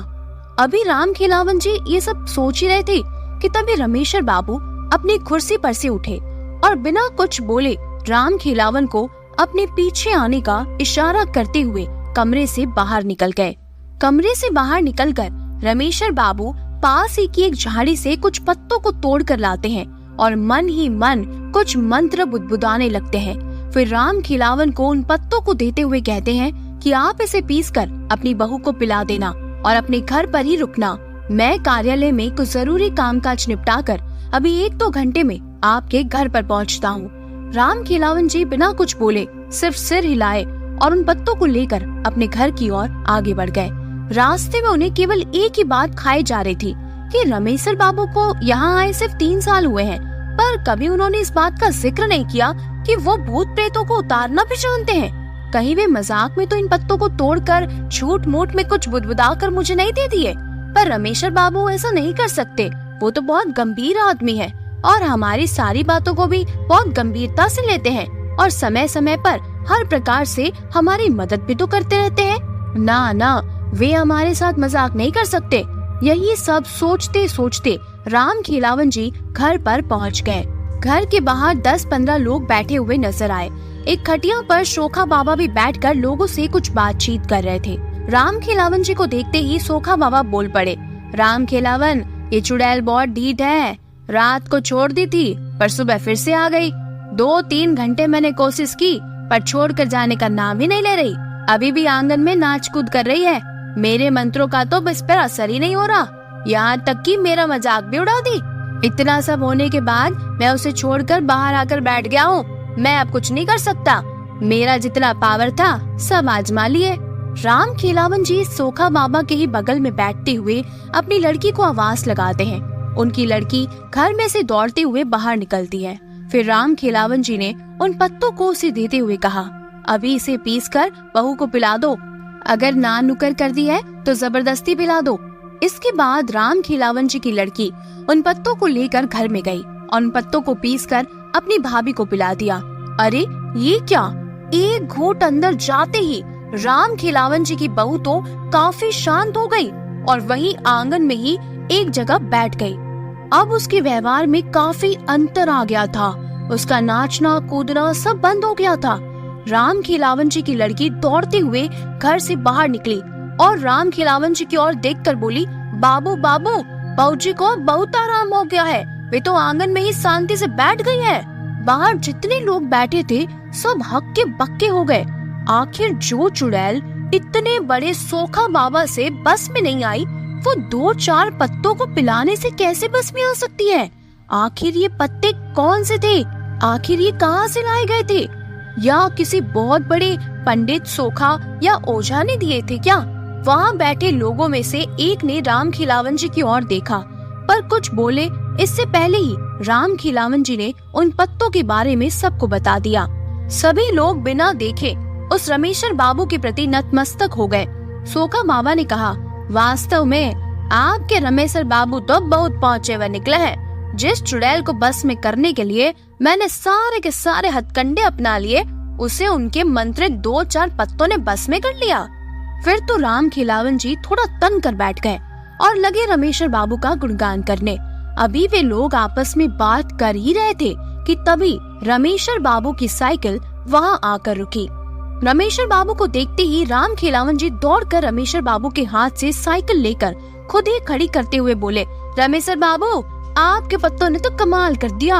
अभी राम खिलावन जी ये सब सोच ही रहे थे कि तभी रमेश्वर बाबू अपनी कुर्सी पर से उठे और बिना कुछ बोले राम खिलावन को अपने पीछे आने का इशारा करते हुए कमरे से बाहर निकल गए। कमरे से बाहर निकलकर रमेश्वर बाबू पास ही की एक झाड़ी से कुछ पत्तों को तोड़ कर लाते हैं और मन ही मन कुछ मंत्र बुदबुदाने लगते हैं। फिर राम खिलावन को उन पत्तों को देते हुए कहते हैं कि आप इसे पीसकर अपनी बहू को पिला देना और अपने घर पर ही रुकना। मैं कार्यालय में कुछ जरूरी कामकाज निपटाकर अभी 1-2 घंटे में आपके घर पर पहुंचता हूँ। राम खिलावन जी बिना कुछ बोले सिर्फ सिर हिलाए और उन पत्तों को लेकर अपने घर की ओर आगे बढ़ गए। रास्ते में उन्हें केवल एक ही बात खाई जा रही थी कि रमेश्वर बाबू को यहाँ आए सिर्फ 3 साल हुए हैं, पर कभी उन्होंने इस बात का जिक्र नहीं किया कि वो भूत प्रेतों को उतारना भी जानते हैं। कहीं वे मजाक में तो इन पत्तों को तोड़कर झूठ मूठ में कुछ बुदबुदा कर मुझे नहीं दे दिए, पर रमेश्वर बाबू ऐसा नहीं कर सकते। वो तो बहुत गंभीर आदमी है और हमारी सारी बातों को भी बहुत गंभीरता से लेते हैं और समय समय पर हर प्रकार से हमारी मदद भी तो करते रहते हैं। ना ना, वे हमारे साथ मजाक नहीं कर सकते। यही सब सोचते सोचते राम खिलावन जी घर पर पहुंच गए। घर के बाहर 10-15 लोग बैठे हुए नजर आए। एक खटिया पर सोखा बाबा भी बैठकर लोगों से कुछ बातचीत कर रहे थे। राम खिलावन जी को देखते ही सोखा बाबा बोल पड़े, राम खिलावन, ये चुड़ैल बहुत ढीठ है। रात को छोड़ दी थी पर सुबह फिर से आ गई। 2-3 घंटे मैंने कोशिश की पर छोड़कर जाने का नाम ही नहीं ले रही। अभी भी आंगन में नाच कूद कर रही है। मेरे मंत्रों का तो इस पर असर ही नहीं हो रहा, यहाँ तक कि मेरा मजाक भी उड़ा दी। इतना सब होने के बाद मैं उसे छोड़कर बाहर आकर बैठ गया हूँ। मैं अब कुछ नहीं कर सकता। मेरा जितना पावर था सब आजमा लिए। राम खिलावन जी सोखा बाबा के ही बगल में बैठते हुए अपनी लड़की को आवाज लगाते हैं। उनकी लड़की घर में से दौड़ते हुए बाहर निकलती है। फिर राम खिलावन जी ने उन पत्तों को उसे देते हुए कहा, अभी इसे पीसकर बहू को पिला दो। अगर ना नुकर कर दी है तो जबरदस्ती पिला दो। इसके बाद राम खिलावन जी की लड़की उन पत्तों को लेकर घर में गई और उन पत्तों को पीसकर अपनी भाभी को पिला दिया। अरे ये क्या! एक घूंट अंदर जाते ही राम खिलावन जी की बहू तो काफी शांत हो गई और वहीं आंगन में ही एक जगह बैठ गई। अब उसके व्यवहार में काफी अंतर आ गया था। उसका नाचना कूदना सब बंद हो गया था। राम खिलावन जी की लड़की दौड़ते हुए घर से बाहर निकली और राम खिलावन जी की ओर देखकर बोली, बाबू बाबू, बहू जी को बहुत आराम हो गया है, वे तो आंगन में ही शांति से बैठ गई है। बाहर जितने लोग बैठे थे सब हक्के बक्के हो गए। आखिर जो चुड़ैल इतने बड़े सोखा बाबा से बस में नहीं आई, वो 2-4 पत्तों को पिलाने से कैसे बस में आ सकती है? आखिर ये पत्ते कौन से थे? आखिर ये कहाँ से लाए गए थे? या किसी बहुत बड़े पंडित, सोखा या ओझा ने दिए थे क्या? वहाँ बैठे लोगों में से एक ने राम खिलावन जी की ओर देखा, पर कुछ बोले इससे पहले ही राम खिलावन जी ने उन पत्तों के बारे में सबको बता दिया। सभी लोग बिना देखे उस रमेशर बाबू के प्रति नतमस्तक हो गए। सोखा बाबा ने कहा, वास्तव में आपके रमेशर बाबू तो बहुत पहुँचे हुए निकले हैं। जिस चुड़ैल को बस में करने के लिए मैंने सारे के सारे हथकंडे अपना लिए, उसे उनके मंत्रित 2-4 पत्तों ने बस में कर लिया। फिर तो राम खिलावन जी थोड़ा तंग कर बैठ गए और लगे रमेशर बाबू का गुणगान करने। अभी वे लोग आपस में बात कर ही रहे थे कि तभी रमेशर बाबू की साइकिल वहां आकर रुकी। रमेशर बाबू को देखते ही राम खिलावन जी दौड़कर रमेशर बाबू के हाथ से साइकिल लेकर खुद ही खड़ी करते हुए बोले, रमेशर बाबू, आपके पत्तों ने तो कमाल कर दिया।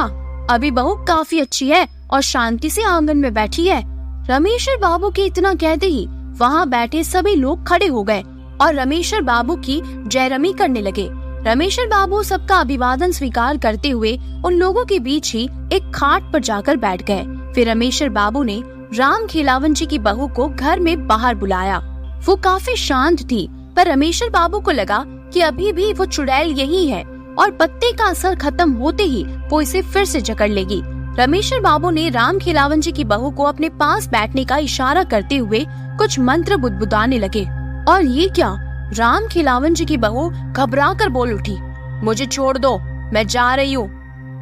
अभी बहू काफी अच्छी है और शांति से आंगन में बैठी है। रमेशर बाबू के इतना कहते ही वहाँ बैठे सभी लोग खड़े हो गए और रमेशर बाबू की जयरमी करने लगे। रमेशर बाबू सबका अभिवादन स्वीकार करते हुए उन लोगों के बीच ही एक खाट पर जाकर बैठ गए। फिर रमेशर बाबू ने राम खिलावन जी की बहू को घर में बाहर बुलाया। वो काफी शांत थी, पर रमेशर बाबू को लगा कि अभी भी वो चुड़ैल यही है और पत्ते का असर खत्म होते ही वो इसे फिर से जकड़ लेगी। रमेशर बाबू ने राम खिलावन जी की बहू को अपने पास बैठने का इशारा करते हुए कुछ मंत्र बुदबुदाने लगे। और ये क्या? राम खिलावन जी की बहू घबरा कर बोल उठी, मुझे छोड़ दो, मैं जा रही हूँ।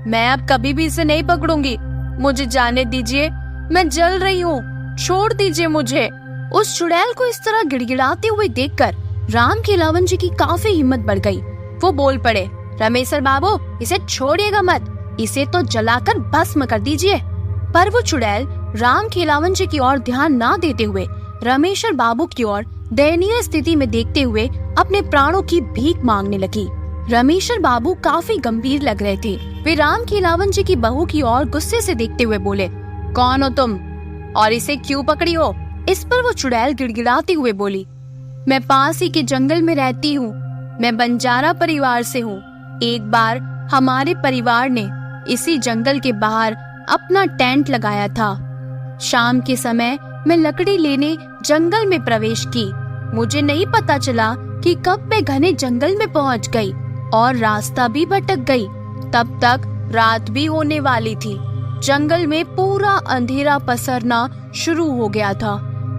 मैं अब कभी भी इसे नहीं पकड़ूंगी, मुझे जाने दीजिए, मैं जल रही हूँ, छोड़ दीजिए मुझे। उस चुड़ैल को इस तरह गिड़गिड़ाते हुए देखकर राम खिलावन जी की काफी हिम्मत बढ़ गई। वो बोल पड़े, रमेशर बाबू, इसे छोड़िएगा मत, इसे तो जलाकर भस्म कर दीजिए। पर वो चुड़ैल राम खिलावन जी की ओर ध्यान ना देते हुए रमेशर बाबू की ओर दयनीय स्थिति में देखते हुए अपने प्राणों की भीख मांगने लगी। रमेशर बाबू काफी गंभीर लग रहे थे। वे राम खिलावन जी की बहू की ओर गुस्से से देखते हुए बोले, कौन हो तुम और इसे क्यों पकड़ी हो? इस पर वो चुड़ैल गिड़गिड़ाते हुए बोली, मैं पास ही के जंगल में रहती हूँ, मैं बंजारा परिवार से हूँ। एक बार हमारे परिवार ने इसी जंगल के बाहर अपना टेंट लगाया था। शाम के समय मैं लकड़ी लेने जंगल में प्रवेश की। मुझे नहीं पता चला कि कब मैं घने जंगल में पहुंच गई और रास्ता भी भटक गई। तब तक रात भी होने वाली थी। जंगल में पूरा अंधेरा पसरना शुरू हो गया था।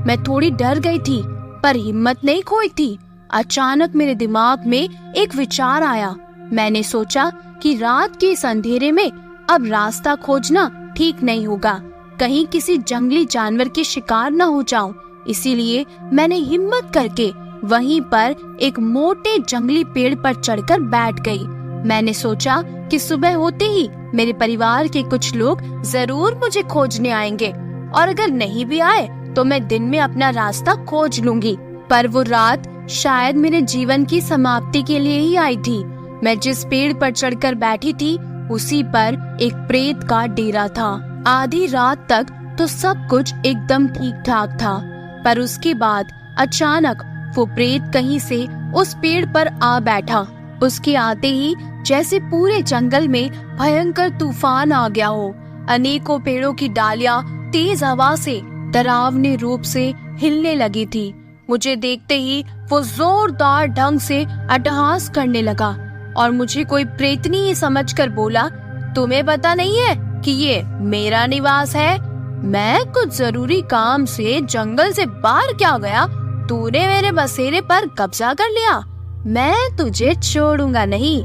मैं थोड़ी डर गई थी, पर हिम्मत नहीं खोई थी। अचानक मेरे दिमाग में एक विचार आया। मैंने सोचा कि रात के इस अंधेरे में अब रास्ता खोजना ठीक नहीं होगा, कहीं किसी जंगली जानवर के शिकार न हो जाऊं। इसीलिए मैंने हिम्मत करके वहीं पर एक मोटे जंगली पेड़ पर चढ़कर बैठ गई। मैंने सोचा कि सुबह होते ही मेरे परिवार के कुछ लोग जरूर मुझे खोजने आएंगे, और अगर नहीं भी आए तो मैं दिन में अपना रास्ता खोज लूंगी। पर वो रात शायद मेरे जीवन की समाप्ति के लिए ही आई थी। मैं जिस पेड़ पर चढ़कर बैठी थी उसी पर एक प्रेत का डेरा था। आधी रात तक तो सब कुछ एकदम ठीक ठाक था, पर उसके बाद अचानक वो प्रेत कहीं से उस पेड़ पर आ बैठा। उसके आते ही जैसे पूरे जंगल में भयंकर तूफान आ गया हो। अनेकों पेड़ों की डालियां तेज हवा से डरावने रूप से हिलने लगी थी। मुझे देखते ही वो जोरदार ढंग से अट्टहास करने लगा और मुझे कोई प्रेतनी ही समझकर बोला, तुम्हें पता नहीं है कि ये मेरा निवास है? मैं कुछ जरूरी काम से जंगल से बाहर क्या गया, तूने मेरे बसेरे पर कब्जा कर लिया, मैं तुझे छोड़ूंगा नहीं।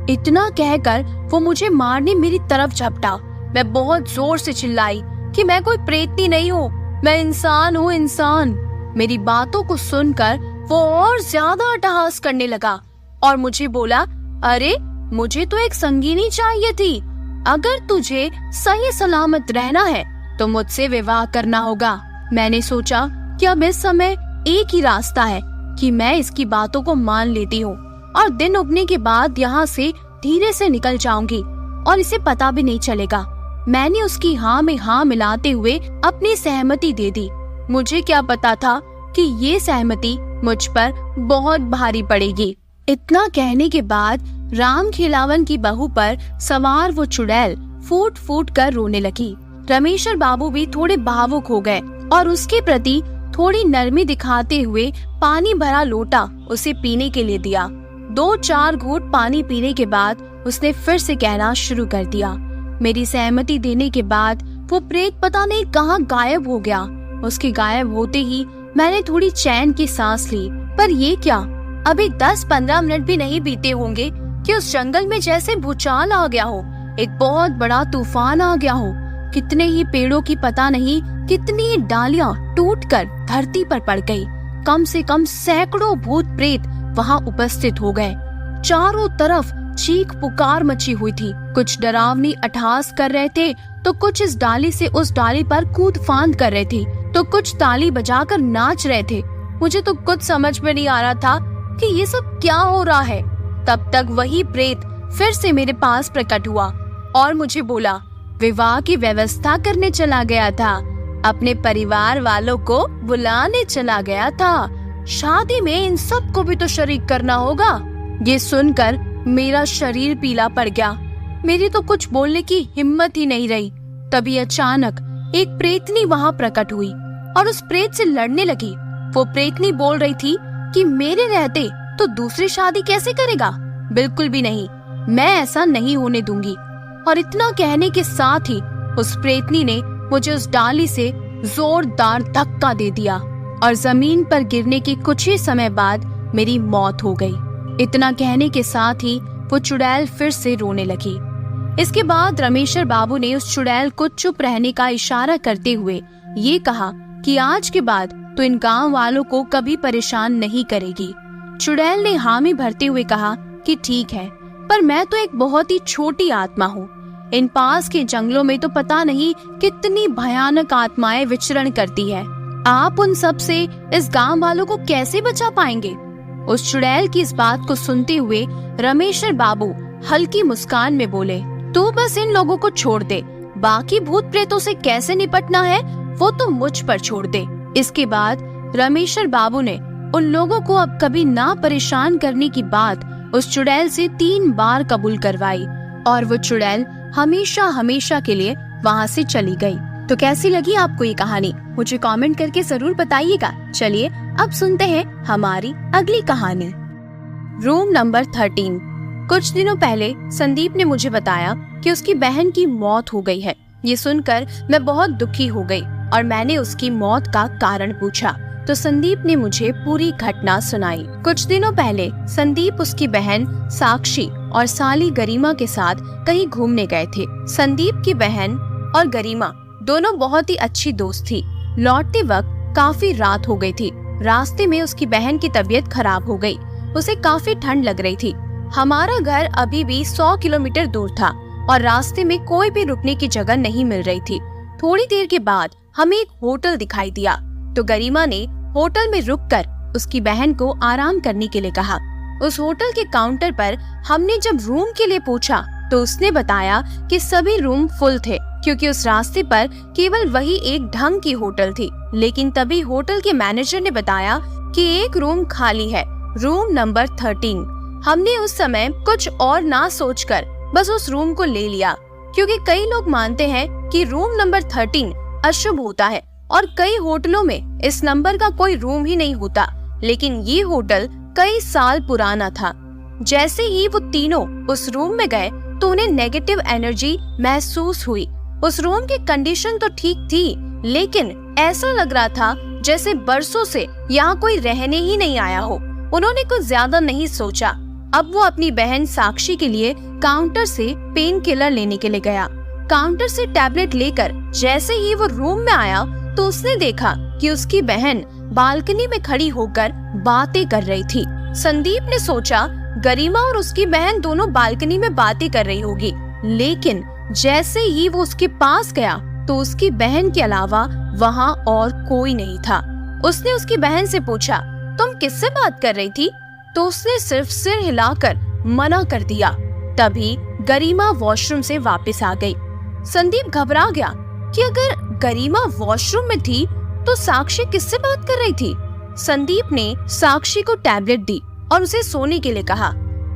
इतना कहकर वो मुझे मारने मेरी तरफ झपटा। मैं बहुत जोर से चिल्लाई कि मैं कोई प्रेतनी नहीं हूँ, मैं इंसान हूँ, इंसान। मेरी बातों को सुनकर वो और ज्यादा अट्टहास करने लगा और मुझे बोला, अरे मुझे तो एक संगिनी चाहिए थी। अगर तुझे सही सलामत रहना है तो मुझसे विवाह करना होगा। मैंने सोचा कि अब इस समय एक ही रास्ता है कि मैं इसकी बातों को मान लेती हूँ और दिन उगने के बाद यहाँ से धीरे से निकल जाऊंगी और इसे पता भी नहीं चलेगा। मैंने उसकी हाँ में हाँ मिलाते हुए अपनी सहमति दे दी। मुझे क्या पता था कि ये सहमति मुझ पर बहुत भारी पड़ेगी। इतना कहने के बाद राम खिलावन की बहू पर सवार वो चुड़ैल फूट फूट कर रोने लगी। रमेश्वर बाबू भी थोड़े भावुक हो गए और उसके प्रति थोड़ी नरमी दिखाते हुए पानी भरा लोटा उसे पीने के लिए दिया। 2-4 घूंट पानी पीने के बाद उसने फिर से कहना शुरू कर दिया। मेरी सहमति देने के बाद वो प्रेत पता नहीं कहाँ गायब हो गया। उसके गायब होते ही मैंने थोड़ी चैन की सांस ली। पर ये क्या, अभी 10-15 मिनट भी नहीं बीते होंगे कि उस जंगल में जैसे भूचाल आ गया हो, एक बहुत बड़ा तूफान आ गया हो। कितने ही पेड़ों की पता नहीं कितनी ही डालियां टूटकर धरती पर पड़ गई। कम से कम सैकड़ों भूत प्रेत वहां उपस्थित हो गए। चारों तरफ चीख पुकार मची हुई थी। कुछ डरावनी अट्टहास कर रहे थे तो कुछ इस डाली से उस डाली पर कूद फांद कर रहे थे तो कुछ ताली बजाकर नाच रहे थे। मुझे तो कुछ समझ में नहीं आ रहा था कि ये सब क्या हो रहा है। तब तक वही प्रेत फिर से मेरे पास प्रकट हुआ और मुझे बोला, विवाह की व्यवस्था करने चला गया था, अपने परिवार वालों को बुलाने चला गया था। शादी में इन सब को भी तो शरीक करना होगा। ये सुनकर मेरा शरीर पीला पड़ गया। मेरी तो कुछ बोलने की हिम्मत ही नहीं रही। तभी अचानक एक प्रेतनी वहाँ प्रकट हुई और उस प्रेत से लड़ने लगी। वो प्रेतनी बोल रही थी कि मेरे रहते तो दूसरी शादी कैसे करेगा, बिल्कुल भी नहीं, मैं ऐसा नहीं होने दूंगी। और इतना कहने के साथ ही उस प्रेतनी ने मुझे उस डाली से जोरदार धक्का दे दिया और जमीन पर गिरने के कुछ ही समय बाद मेरी मौत हो गई। इतना कहने के साथ ही वो चुड़ैल फिर से रोने लगी। इसके बाद रमेश्वर बाबू ने उस चुड़ैल को चुप रहने का इशारा करते हुए ये कहा कि आज के बाद तो इन गांव वालों को कभी परेशान नहीं करेगी। चुड़ैल ने हामी भरते हुए कहा कि ठीक है, पर मैं तो एक बहुत ही छोटी आत्मा हूँ। इन पास के जंगलों में तो पता नहीं कितनी भयानक आत्माएं विचरण करती है। आप उन सब से इस गांव वालों को कैसे बचा पाएंगे? उस चुड़ैल की इस बात को सुनते हुए रमेश्वर बाबू हल्की मुस्कान में बोले, तू बस इन लोगों को छोड़ दे, बाकी भूत प्रेतों से कैसे निपटना है वो तो मुझ पर छोड़ दे। इसके बाद रमेश्वर बाबू ने उन लोगों को अब कभी ना परेशान करने की बात उस चुड़ैल से 3 बार कबूल करवाई और वो चुड़ैल हमेशा हमेशा के लिए वहाँ से चली गई। तो कैसी लगी आपको ये कहानी, मुझे कमेंट करके जरूर बताइएगा। चलिए अब सुनते हैं हमारी अगली कहानी, रूम नंबर 13। कुछ दिनों पहले संदीप ने मुझे बताया कि उसकी बहन की मौत हो गई है। ये सुनकर मैं बहुत दुखी हो गई और मैंने उसकी मौत का कारण पूछा तो संदीप ने मुझे पूरी घटना सुनाई। कुछ दिनों पहले संदीप उसकी बहन साक्षी और साली गरिमा के साथ कहीं घूमने गए थे। संदीप की बहन और गरिमा दोनों बहुत ही अच्छी दोस्त थी। लौटते वक्त काफी रात हो गई थी। रास्ते में उसकी बहन की तबीयत खराब हो गई। उसे काफी ठंड लग रही थी। हमारा घर अभी भी 100 किलोमीटर दूर था और रास्ते में कोई भी रुकने की जगह नहीं मिल रही थी। थोड़ी देर के बाद हमें एक होटल दिखाई दिया तो गरिमा ने होटल में रुककर उसकी बहन को आराम करने के लिए कहा। उस होटल के काउंटर पर हमने जब रूम के लिए पूछा तो उसने बताया कि सभी रूम फुल थे क्योंकि उस रास्ते पर केवल वही एक ढंग की होटल थी। लेकिन तभी होटल के मैनेजर ने बताया कि एक रूम खाली है, रूम नंबर 13। हमने उस समय कुछ और ना सोचकर बस उस रूम को ले लिया क्योंकि कई लोग मानते हैं कि रूम नंबर 13 अशुभ होता है और कई होटलों में इस नंबर का कोई रूम ही नहीं होता। लेकिन ये होटल कई साल पुराना था। जैसे ही वो तीनों उस रूम में गए तो उन्हें नेगेटिव एनर्जी महसूस हुई। उस रूम की कंडीशन तो ठीक थी लेकिन ऐसा लग रहा था जैसे बरसों से यहाँ कोई रहने ही नहीं आया हो। उन्होंने कुछ ज्यादा नहीं सोचा। अब वो अपनी बहन साक्षी के लिए काउंटर से पेन किलर लेने के लिए गया। काउंटर से टैबलेट लेकर जैसे ही वो रूम में आया तो उसने देखा कि उसकी बहन बालकनी में खड़ी होकर बातें कर रही थी। संदीप ने सोचा गरिमा और उसकी बहन दोनों बालकनी में बातें कर रही होगी। लेकिन जैसे ही वो उसके पास गया तो उसकी बहन के अलावा वहाँ और कोई नहीं था। उसने उसकी बहन से पूछा, तुम किससे बात कर रही थी? तो उसने सिर्फ सिर हिलाकर मना कर दिया। तभी गरिमा वॉशरूम से वापस आ गई। संदीप घबरा गया कि अगर गरिमा वॉशरूम में थी तो साक्षी किससे बात कर रही थी। संदीप ने साक्षी को टैबलेट दी और उसे सोने के लिए कहा।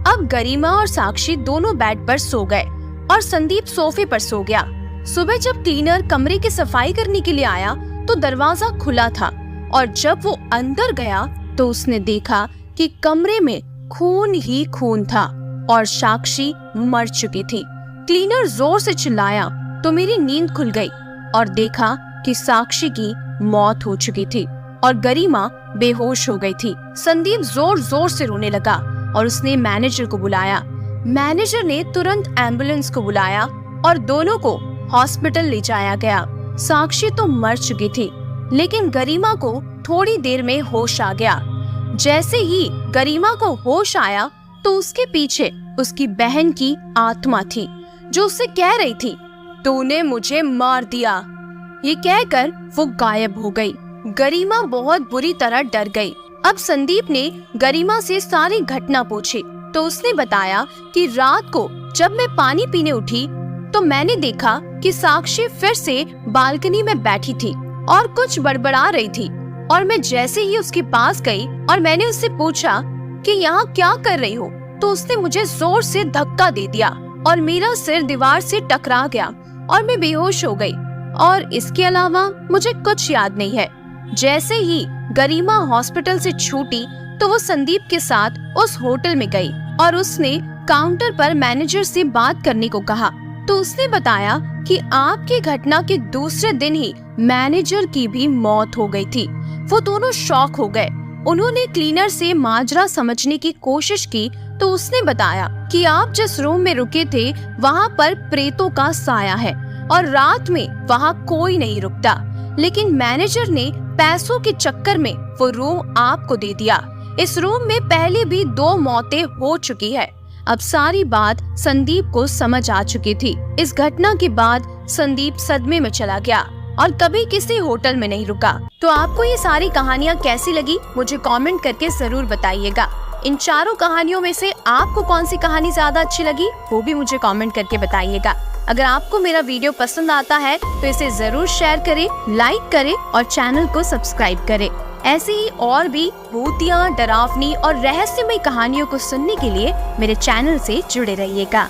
अब गरिमा और साक्षी दोनों बेड पर सो गए और संदीप सोफे पर सो गया। सुबह जब क्लीनर कमरे की सफाई करने के लिए आया तो दरवाजा खुला था और जब वो अंदर गया तो उसने देखा कि कमरे में खून ही खून था और साक्षी मर चुकी थी। क्लीनर जोर से चिल्लाया तो मेरी नींद खुल गई और देखा कि साक्षी की मौत हो चुकी थी और गरिमा बेहोश हो गई थी। संदीप जोर जोर से रोने लगा और उसने मैनेजर को बुलाया। मैनेजर ने तुरंत एम्बुलेंस को बुलाया और दोनों को हॉस्पिटल ले जाया गया। साक्षी तो मर चुकी थी, लेकिन गरिमा को थोड़ी देर में होश आ गया। जैसे ही गरिमा को होश आया तो उसके पीछे उसकी बहन की आत्मा थी जो उससे कह रही थी, तूने मुझे मार दिया। ये कहकर वो गायब हो गई। गरिमा बहुत बुरी तरह डर गई। अब संदीप ने गरिमा से सारी घटना पूछी तो उसने बताया कि रात को जब मैं पानी पीने उठी तो मैंने देखा कि साक्षी फिर से बालकनी में बैठी थी और कुछ बड़बड़ा रही थी और मैं जैसे ही उसके पास गई और मैंने उससे पूछा कि यहाँ क्या कर रही हो, तो उसने मुझे जोर से धक्का दे दिया और मेरा सिर दीवार से टकरा गया और मैं बेहोश हो गई और इसके अलावा मुझे कुछ याद नहीं है। जैसे ही गरिमा हॉस्पिटल से छूटी तो वो संदीप के साथ उस होटल में गई और उसने काउंटर पर मैनेजर से बात करने को कहा तो उसने बताया कि आपकी घटना के दूसरे दिन ही मैनेजर की भी मौत हो गई थी। वो दोनों शॉक हो गए। उन्होंने क्लीनर से माजरा समझने की कोशिश की तो उसने बताया कि आप जिस रूम में रुके थे वहाँ पर प्रेतों का साया है और रात में वहाँ कोई नहीं रुकता, लेकिन मैनेजर ने पैसों के चक्कर में वो रूम आपको दे दिया। इस रूम में पहले भी 2 मौतें हो चुकी है। अब सारी बात संदीप को समझ आ चुकी थी। इस घटना के बाद संदीप सदमे में चला गया और कभी किसी होटल में नहीं रुका। तो आपको ये सारी कहानियाँ कैसी लगी मुझे कमेंट करके जरूर बताइएगा। इन चारों कहानियों में से आपको कौन सी कहानी ज्यादा अच्छी लगी वो भी मुझे कमेंट करके बताइएगा। अगर आपको मेरा वीडियो पसंद आता है तो इसे जरूर शेयर करें, लाइक करें और चैनल को सब्सक्राइब करें। ऐसी ही और भी भूतिया, डरावनी और रहस्यमय कहानियों को सुनने के लिए मेरे चैनल से जुड़े रहिएगा।